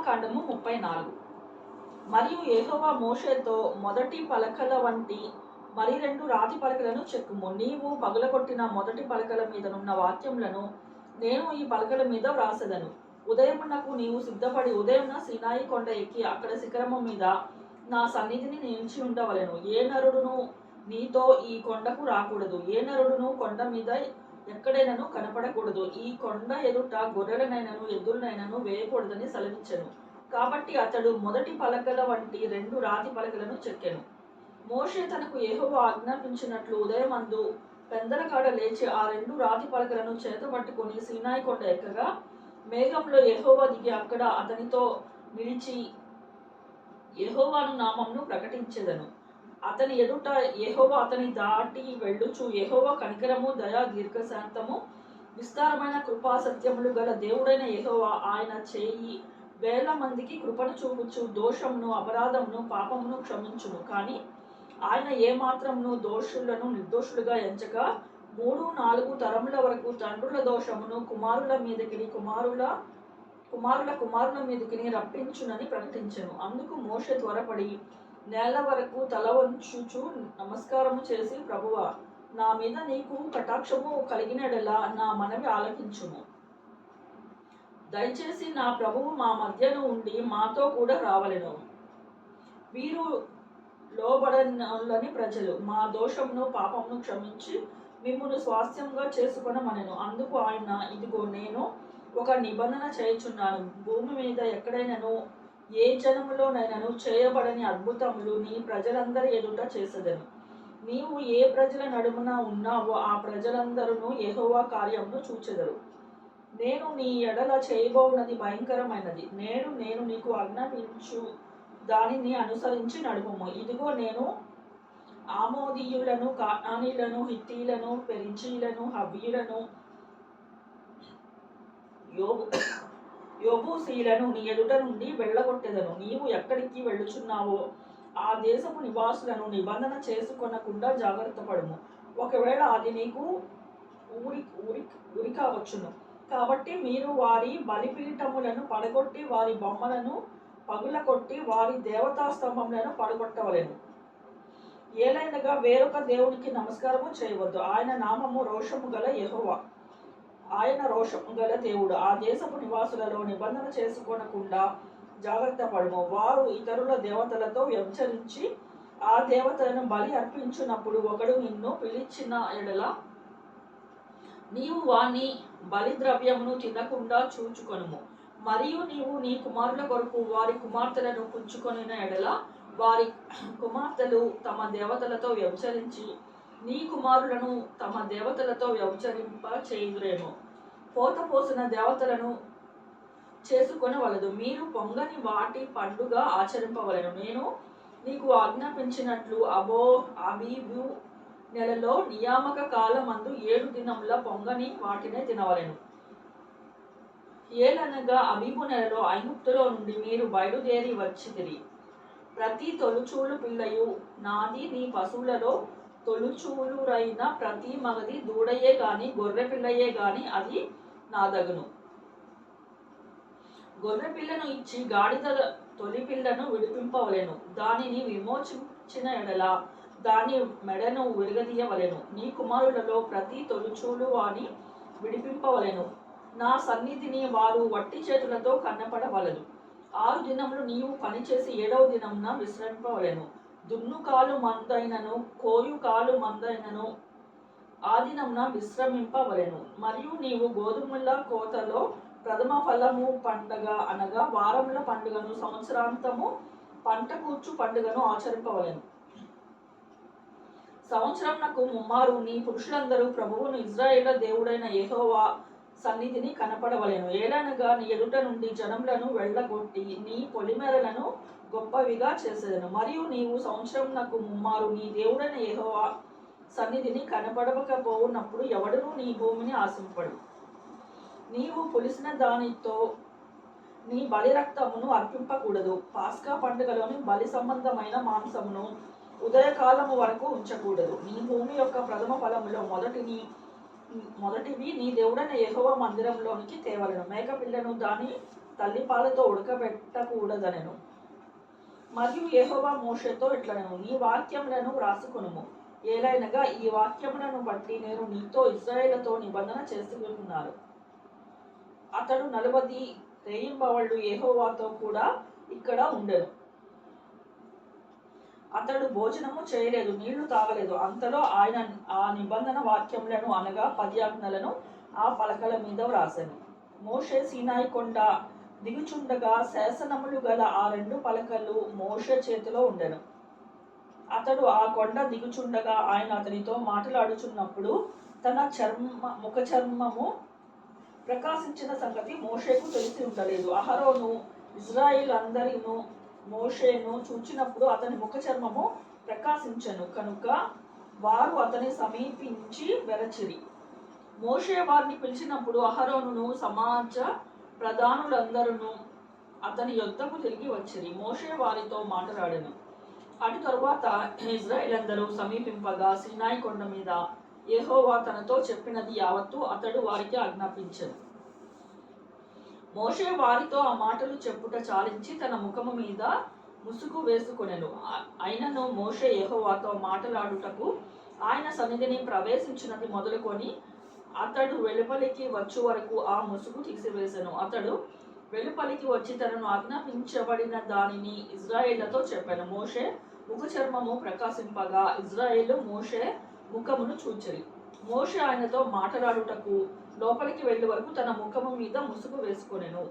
నిర్గమకాండము 34. మరియు యెహోవా మోషేతో, మొదటి పలకల వంటి మరి 2 రాతి పలకలను చెక్కుము. నీవు పగులగొట్టిన మొదటి పలకల మీదనున్న వాక్యములను నేను ఈ పలకల మీద వ్రాసెదను. ఉదయమునకు నీవు సిద్ధపడి ఉదయమున సీనాయి కొండ ఎక్కి అక్కడ శిఖరము మీద నా సన్నిధిని నిలిచి ఉండవలెను. ఏ నరుడును నీతో ఈ కొండకు రాకూడదు. ఏ నరుడును కొండ మీద ఎక్కడైనను కనపడకూడదు. ఈ కొండ ఎదుట గొర్రెలనైనను ఎద్దులనైనను వేయకూడదని సెలవిచ్చెను. కాబట్టి అతడు మొదటి పలకల వంటి 2 రాతి పలకలను చెక్కెను. మోషే తనకు యెహోవా ఆజ్ఞాపించినట్లు ఉదయమందు పెందలకాడ లేచి ఆ 2 రాతి పలకలను చేతబట్టుకుని సీనాయి కొండ ఎక్కగా, మేఘంలో యెహోవా దిగి అక్కడ అతనితో నిలిచి యెహోవాను నామమును ప్రకటించెదను. అతని ఎదుట యెహోవా అతని దాటి వెళ్ళుచు, యెహోవా కనికరము, దయ, దీర్ఘశాంతము, విస్తారమైన కృపా సత్యములు గల దేవుడైన యెహోవా, ఆయన చేయి వేల మందికి కృపను చూపుచు దోషమును, అపరాధమును, పాపమును క్షమించును. కానీ ఆయన ఏమాత్రమును దోషులను నిర్దోషులుగా ఎంచక 3-4 తరముల వరకు తండ్రుల దోషమును కుమారుల మీదకిని కుమారుల మీదకిని రప్పించునని ప్రకటించెను. అందుకు మోషే త్వరపడి నేల వరకు తల వంచుచు నమస్కారము చేసి, ప్రభువా, నా మీద నీకు కటాక్షము కలిగినడలా నా మనవి ఆలకించుము. దయచేసి నా ప్రభువు మా మధ్యను ఉండి మాతో కూడా రావలెను. వీరు లోబడని ప్రజలు, మా దోషమును పాపమును క్షమించి మిమ్మును స్వాస్థ్యంగా చేసుకొనమనెను. అందుకు ఆయన, ఇదిగో నేను ఒక నిబంధన చేయుచున్నాను. భూమి మీద ఎక్కడైనను ఏ జనములోనైనను చేయబడని అద్భుతములు నీ ప్రజలందరి ఎదుట చేసెదను. నీవు ఏ ప్రజల నడుమున ఉన్నావో ఆ ప్రజలందరూ యెహోవా కార్యమును చూచెదరు. నేను నీ ఎడల చేయబోవున్నది భయంకరమైనది. నేను నీకు ఆజ్ఞాపించు దానిని అనుసరించి నడుపుము. ఇదిగో నేను ఆమోదీయులను, కానానీయులను, హిత్తీయులను, పెరిజీయులను, హవ్వీయులను, యెబూసీయులను నీ ఎదుట నుండి వెళ్ళగొట్టెదను. నీవు ఎక్కడికి వెళ్ళుచున్నావో ఆ దేశపు నివాసులను నిబంధన చేసుకొనకుండా జాగ్రత్త పడుము. ఒకవేళ అది నీకు ఉరి కావచ్చును. కాబట్టి మీరు వారి బలిపీఠములను పడగొట్టి వారి బొమ్మలను పగులకొట్టి వారి దేవతా స్తంభములను పడగొట్టవలెను. ఏలైనగా వేరొక దేవునికి నమస్కారము చేయవద్దు. ఆయన నామము రోషము గల యెహోవా. ఆయన రోషము గల దేవుడు. ఆ దేశపు నివాసులలో నిబంధన చేసుకోనకుండా జాగ్రత్త పడుము. వారు ఇతరుల దేవతలతో వ్యభిచరించి ఆ దేవతలను బలి అర్పించినప్పుడు ఒకడు నిన్ను పిలిచిన ఎడల నీవు వాని బలి ద్రవ్యమును తినకుండా చూచుకొనుము. మరియు నీవు నీ కుమారుల కొరకు వారి కుమార్తెలను పుచ్చుకొనిన ఎడల వారి కుమార్తెలు తమ దేవతలతో వ్యభిచరించి నీ కుమారులను తమ దేవతలతో వ్యభిచరింప చేయుదురేమో. పోత పోసిన దేవతలను చేసుకొనవలదు. మీరు పొంగని వాటి పండుగ ఆచరింపవలెను. నేను నీకు ఆజ్ఞాపించినట్లు అబీబు నెలలో నియామక కాలమందు 7 దినముల పొంగని వాటినే తినవలెను. ఏలనగా అబీబు నెలలో ఐగుప్తులో నుండి మీరు బయలుదేరి వచ్చితిరి. ప్రతి తొలుచూలు పిల్లయు నాది. నీ పశువులలో తొలుచూలురైన ప్రతి మగది దూడయే గాని గొర్రె పిల్లయే గాని అది నాదగును. గొర్రె పిల్లను ఇచ్చి గాడిద తొలి పిల్లను విడిపింపవలెను. దానిని విమోచించిన ఎడల దాని మెడను విరగదీయవలెను. నీ కుమారులలో ప్రతి తొలుచూలు వాని విడిపింపవలెను. నా సన్నిధిని వారు వట్టి చేతులతో కన్నపడవలదు. 6 దినములు నీవు పనిచేసి 7వ దినమున విశ్రమింపవలెను. దున్ను కాలు మందైనను కోయు కాలు మందైనను ఆ దినమున విశ్రమింపవలెను. మరియు నీవు గోధుమల కోతలో ప్రథమ ఫలము పండగ అనగా వారముల పండుగను, సంవత్సరాంతము పంట కూర్చు పండుగను ఆచరింపవలెను. సంవత్సరమునకు ముమ్మారు నీ పురుషులందరూ ప్రభువును ఇశ్రాయేలు దేవుడైన యెహోవా సన్నిధిని కనపడవలెను. ఏలనగా నీ ఎదుట నుండి జనములను వెళ్ళగొట్టి నీ పొలిమేరలను గొప్పవిగా చేసేదను. మరియు నీవు సంవత్సరమునకు ముమ్మారు నీ దేవుడైన యెహోవా సన్నిధిని కనపడకపోవునప్పుడు ఎవడునూ నీ భూమిని ఆశింపడు. నీవు పులిసిన దానితో నీ బలి రక్తమును అర్పింపకూడదు. పాస్కా పండుగలోని బలి సంబంధమైన మాంసమును ఉదయకాలము వరకు ఉంచకూడదు. నీ భూమి యొక్క ప్రథమ ఫలములో మొదటివి నీ దేవుడైన యెహోవా మందిరంలోనికి తేవలెను. మేకపిల్లను దాని తల్లిపాలతో ఉడకబెట్టకూడదనెను. మరియు యెహోవా మోషేతో ఇట్లనెను, ఈ వాక్యములను వ్రాసుకొనుము. ఏలైనగా ఈ వాక్యములను బట్టి నేను నీతో ఇశ్రాయేలుతో నిబంధన చేసుకున్నాను. అతడు 40 రేయింబవళ్ళు యెహోవాతో కూడా ఇక్కడ ఉండెను. అతడు భోజనము చేయలేదు, నీళ్లు తాగలేదు. అంతలో ఆయన ఆ నిబంధన వాక్యములను అనగా 10 ఆజ్ఞలను ఆ పలకల మీద వ్రాసెను. మోషే సీనాయి కొండ దిగుచుండగా శాసనములు గల ఆ 2 పలకలు మోషే చేతిలో ఉండెను. అతడు ఆ కొండ దిగుచుండగా ఆయన అతనితో మాట్లాడుచున్నప్పుడు తన ముఖ చర్మము ప్రకాశించిన సంగతి మోషేకు తెలిసి ఉండలేదు. అహరోను ఇజ్రాయిల్ అందరిను మోషేను చూచినప్పుడు అతని ముఖ చర్మము ప్రకాశించెను కనుక వారు అతని సమీపించి వెరచిరి. మోషే వారిని పిలిచినప్పుడు అహరోనును సమాజ ప్రధానులందరూ అతని యొద్దకు తిరిగి వచ్చిరి. మోషే వారితో మాట్లాడెను. అటు తరువాత ఇజ్రాయిల్ అందరూ సమీపింపగా సీనాయి కొండ మీద యెహోవా తనతో చెప్పినది యావత్తు అతడు వారికి ఆజ్ఞాపించెను. మోషే వారితో ఆ మాటలు చెప్పుట చాలించి తన ముఖము మీద ముసుగు వేసుకొనెను. అయినను మోషే యెహోవాతో మాట్లాడుటకు ఆయన సన్నిధిని ప్రవేశించినది మొదలుకొని అతడు వెలుపలికి వచ్చు వరకు ఆ ముసుగు తీసివేసెను. అతడు వెలుపలికి వచ్చి తనను ఆజ్ఞాపించబడిన దానిని ఇజ్రాయేళ్లతో చెప్పాను. మోషే ముఖ చర్మము ప్రకాశింపగా ఇజ్రాయేలు మోషే ముఖమును చూచిరి. మోషే ఆయనతో మాట్లాడుటకు లోపలికి వెళ్ళే వరకు తన ముఖము మీద ముసుగు వేసుకొనెను.